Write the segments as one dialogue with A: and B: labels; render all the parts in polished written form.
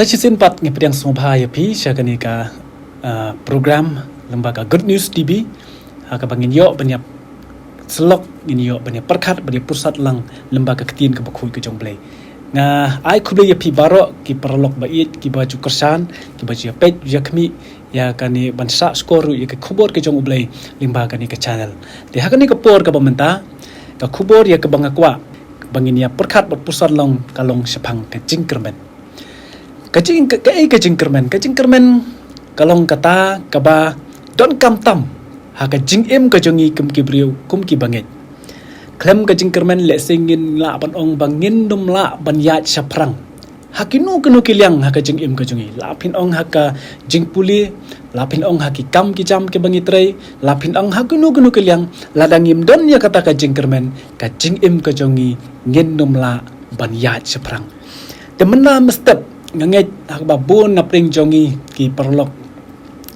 A: Saya simpat ngepedang semua ya pi syakani ka program lembaga Good News TV haka bangin yo banyak selok ini yo banyak perkat banyak pusat lang lembaga ketin ke bakui ke jomblay nga ai kuble ya pi baro ki perlok bait ki baju kersan ki baju ya pet ya kami ya kani bansa skor ya ke kubor ke jong ublay lembaga ni ke channel di haka ni ke por ke pementa ka kubor ya ke bangakwa bangin ya perkat berpusat lang kalong sepang ke jingkermen kajingkermen kalong kata kaba don kam tam ha kajing em kajongi kum kibriu kum ki banget klem kajingkermen le singin la ban ong bangin dum la ban ya chaprang hakinu kenu kilyang ha kajing em kajongi la pin ong ha ka jing puli la pin ong ha ki kam ki jam ki bangitrei la pin ong hakinu kenu kilyang la dangim don ya kata kajingkermen kajing em kajongi ngin dum la ban ya chaprang temena mestep nganget hakbabun napring jongi ki perlok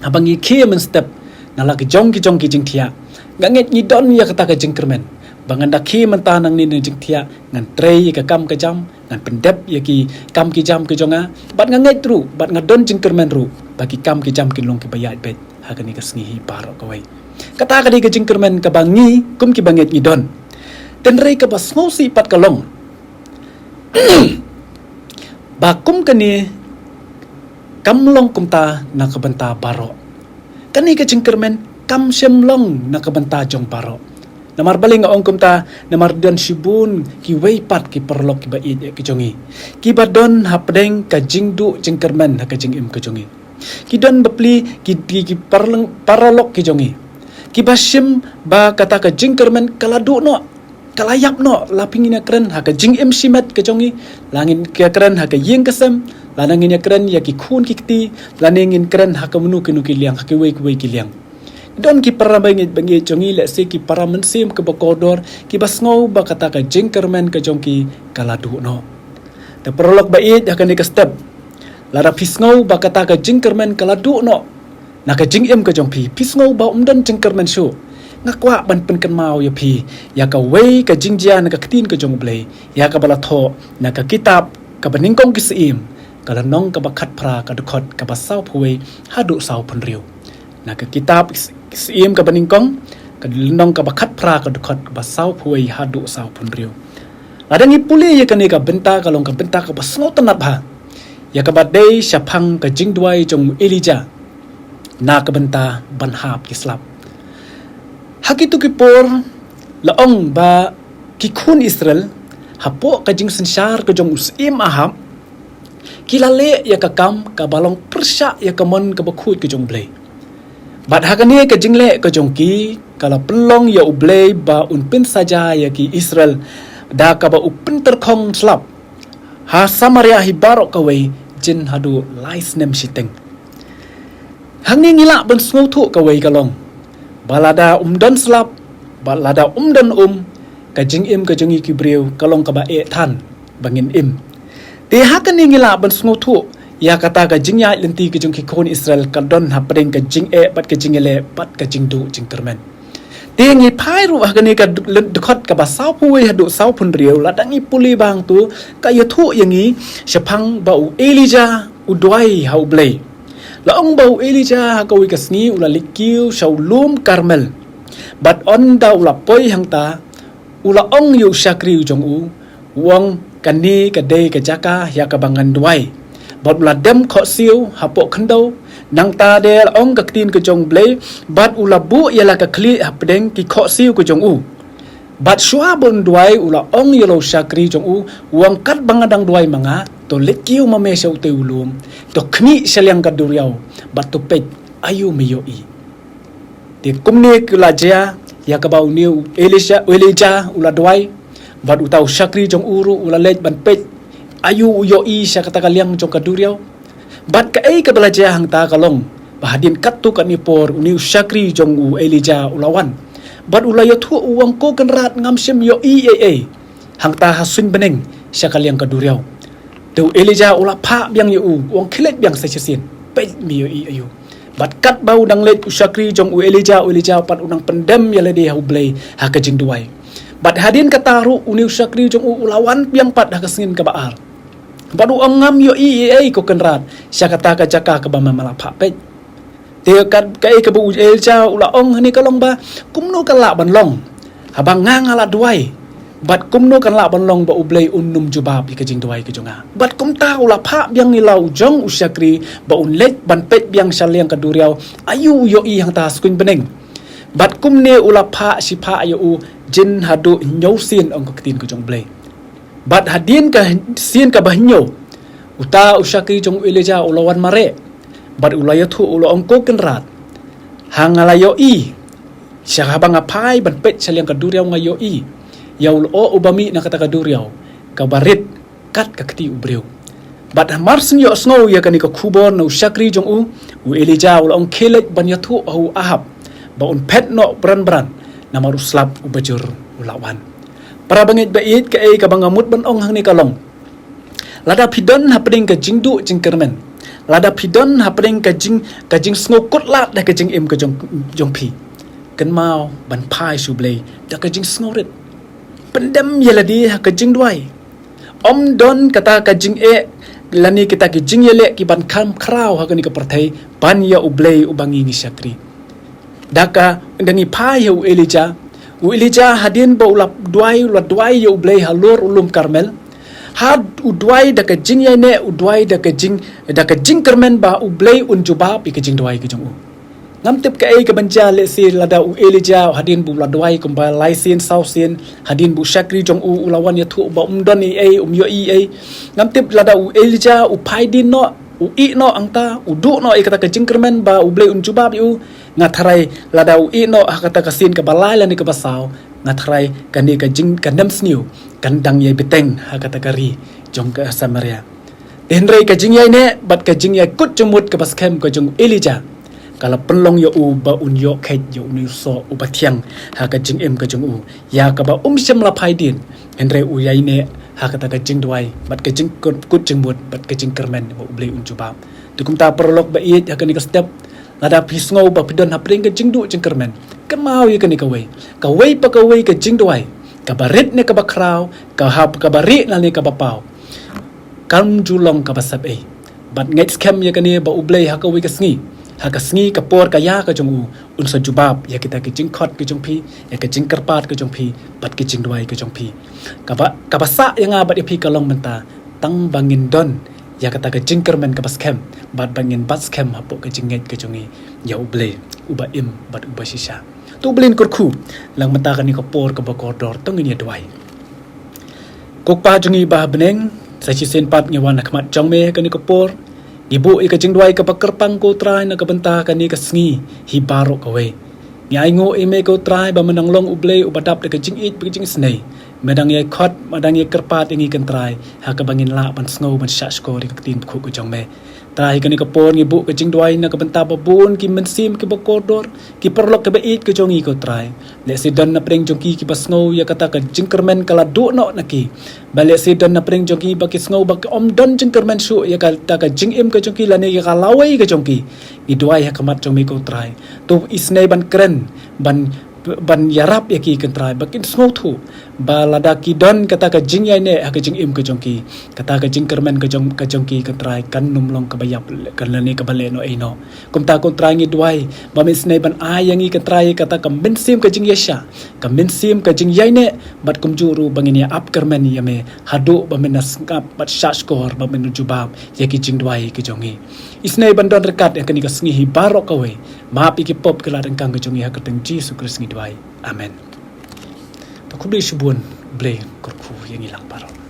A: abangi ke men step nala ki jong ki jing thia nganget ni don ya kata ka jingkermen banganda ke menta nang ni jing thia ngan trei ka kam ka jam ngan pendep ya ki kam ki jam ki jonga bat nganget ru bat ngadon jingkermen ru bagi kam ki jam ki long ki bayat bet hakani ka sngi parok kawai kata ka di ka jingkermen ka bangi kum ki banget ni don tenrei ka bas ngosi pat kalong bakum kani kamlong kumta nakabanta baro kani ka jingkermen kam semlong nakabanta jong baro namar baling ong kumta namar don shibun ki weipat ki perlok ki bait ki jongi ki badon hapdeng ka jingdu jingkermen ka jingim ka jongi ki don bepli ki parlok ki jongi ki basim ba kata ka jingkermen kaladu no kalayap no lapingin ya keren haka jing em simet ke jongi langin ke keren haka yeng kesem lanangin ya keren ya ki khun kikti laningin keren haka menu kinu kiliang haka wei kiliang don ki para bangi jongi le se ki para mensim ke bakodor ki basngau ba kata ka jingkermen ke jongki kaladu no te perlok bait haka ni ke step lara pisngau ba kata ka jingkermen kaladu no naka jing em ke jongpi pisngau ba umdan jingkermen shu ngakwa ban penkan mau ya pi ya ka wei ka jingjia na ka ktin ka jong blei ya ka bala tho na ka kitab ka baningkong ki sim ka lanong ka bakhat phra ka dkhot ka basau phuwei hadu sau phun riu na ka kitab sim ka baningkong ka lanong ka bakhat phra ka dkhot ka basau phuwei hadu sau phun riu adangi puli ya ka ni ka benta ka long ka benta ka basngo tanat ha ya ka badai syapang ka jingdwai jong Elijah na ka benta ban hap ki slap hakitu ki por laong ba ki khun Israel hapo ka jing sensar ka jong usim aham kilale ya ka kam ka balong persya ya ka mon ka bakhut ka jong blei bad hakani ka jingle ka jong ki kala pelong ya ublei ba unpin saja ya ki Israel da ka ba upin terkhong slap ha samaria hi barok ka wei jin hadu lais nem siteng hangi ngila ban sngotu ka wei kalong balada umdan slap balada umdan ka jing im ka jongi kibriu kalong ka ba e than bangin im te hakan ngila ban sngotu ya kata ka jingya lenti ka jong ki khon Israel ka don hapring ka jing e pat ka jingele pat ka jingdu jingkermen te ngi phai ru hakan ka dkhot ka ba sau puwe hadu sau phun riu ladangi puli bang tu ka yathu yangi sepang bau Elijah udwai hau blei laong bau Elijah hakawi kasni ula likiu shaulum Karmel bat on da ula poi hangta ula ong yu shakri jong u wong kani kadei ka jaka ya ka bangan duai bat ula dem kho siu hapo khandau nang ta de ong ka tin ka jong blei bat ula bu yala ka khli hapdeng ki kho siu ka jong u bat shua bon duai ula ong yelo shakri jong u wong kat bangadang duai manga to lekiu mame shau te ulum to khni selyang ka duriau bat to pet ayu meyoi te kumne kula jia ya ka bau niu Elijah ula duai bat utau shakri jong uru ula lej ban pet ayu uyoi sya kata kaliang jong ka duriau bat ka ei ka belajar hang ta kalong bahadin katu ka ni por niu shakri jong u Elijah ulawan bat ulaya thu uang ko kenrat ngam sem yo hang ta hasun beneng sya kaliang ka duriau tu Elijah ula pha biang yu uang khilet biang sa sin pe mi yo ayu bat kat bau dang let usyakri jong u Elijah pat unang pendem ya le dia hublei ha ka jing duai bat hadin kataru uni usyakri jong u ulawan biang pat ha ka singin ka baar Badu angam yo ai ko kenrat sya kata ka jaka ka ba malapha pe te kat kai ka bu el cha ula ong ni ka long ba kumno ka la ban long habang ngang ala duai bat kumno kan la ban long ba ublei unnum jubab ka jing duai ka jonga bat kum ta ula pha biang ni lau jong usyakri ba un let ban pet biang syaliang ka duriau ayu yo i hang ta skuin beneng bat kum ne ula pha si pha ayu u jin hadu nyau sin ong ka tin ka jong blei bat hadin ka sin ka bahnyo uta usyakri jong ileja ulawan mare bat ulaya thu ulo ongko kenrat hangala yo i syabang apai ban pet syaliang ka duriau ngayo i yaul o ubami na kata ka duriau ka barit kat ka kti ubreu bat marsin yo snow ya kani ka khubon no usyakri jong u ileja ulo ong khelek ban yathu au ahab ba un pet no bran na maru slap ubajur ulawan para bangit bait ka ka bangamut ban ong hang ni kalong lada pidon hapring ka jingdu jingkermen lada pidon hapring ka jing snokut lat da ka jing im ka jong pi kan mau ban pai sublei da ka jing snorit pendam yeladi ha ka jing duai om don kata ka jing lani kita ki jing yele ki ban kam kraw ha ka ni ka perthai ban ya ublei ubangi ni syakri daka ndangi pai u Elijah hadin ba ulap duai ya ublei halur ulum karmel had udwai da ka jing yai ne udwai da ka jing kermen ba ublei un jubab ka jing duai ka jong u ngam tip ka ka banja le si lada u Elijah hadin bu ladwai kum ba laisin sausin hadin bu syakri jong u ulawan ya thu ba umdon yo ngam tip lada u Elijah u paidin no u i no angta u du no kata ka jing kermen ba ublei un jubab yu ngatharai lada u i no kata ka sin ka balai la ni ka basaw ngatharai kani ka jing kandam sniu kandang yai beteng kata kari jong ka Samaria denrei ka jing yai ne bat ka jing yai kut jumut ka baskem ka jong Elijah kala penlong yo u ba un yo khet yo nu so u bathiang ka jing em ka jong u ya ka ba syam la phaidin denrei u yai ne kata ka jing duai bat ka jing kut jumut bat ka jing kermen ba ublei un jubab tukum ta perlok ba iet ka ni ka step lada pisngau ba pidon hapring ka jing du jing kermen kemau ya ka ni ka wei pa ka wei ka jing duai ka barit ne ka bakraw ka hap ka bari na ni ka bapau kam julong ka basap bat ngait scam ya ka ni ba ublei ha ka wei ka sngi ka por ka ya ka jong u un sa jubab ya kita ki jing khot ki jong pi ya ka jing karpat ka jong pi bat ki jing duai ka jong pi ka basa yang abat pi ka long menta tang bangin don ya kata ka jing kermen ka baskem bat bangin baskem hapo ka jing ngait ka jongi ya ublei uba im bat uba shisha tu blin kurku lang mata ka ni ka por ka bakordor tong ni duai kok pa jongi ba beneng sa chisen pat ngi wan khmat jongme ka ni ka por ibu ka jing duai ka bakerpang ko try na ka banta ka ni ka sngi hi baro ka we ngi ai ngo me ko try ba menang long ublei ubadap ka jing it ka jing snei medang ye khot madang ye kerpat ingi kan try ha ka bangin la ban sngo ban shash ko ri ka tin khu ko jong me try ka ni ka por ngi bu ka jing duai na ka banta ba bun ki mensim ki bakordor ki perlok ka bait ka jongi ko try le si dan na preng jong ki ba sngo ya kata ka jing kermen kala du no na ki bale si dan na preng jong ki ba ki sngo ba om don jing kermen su ya kata ka jing im ka jong ki la ni ka lawai ka jong ki ni duai ha kamat jong me ko try tu isnei ban kren ban yarap ya ki kentrai bakin small thu ba lada ki don kata ka jing yai ne ka jing im ka jongki kata ka jing kermen ka jongki kentrai kan num long ka bayap kan lani ka bale no ino kum ta kontrai ngi duai ba mis nei ban ai yangi kentrai kata ka min sim ka jing yesha ka min sim ka jing yai ne bat kum juru bangin ya up kermen ya me hadu ba min nasngap bat shash kor ba min jubab ya ki jing duai ki jongi isnei ban don rekat ya kani ka sngi hi barok ka we ma pi ki pop kala dang kang ka jongi ha ka teng Jesus Christ ngi duai amen. Takubli subun blay kurku yang hilang parot.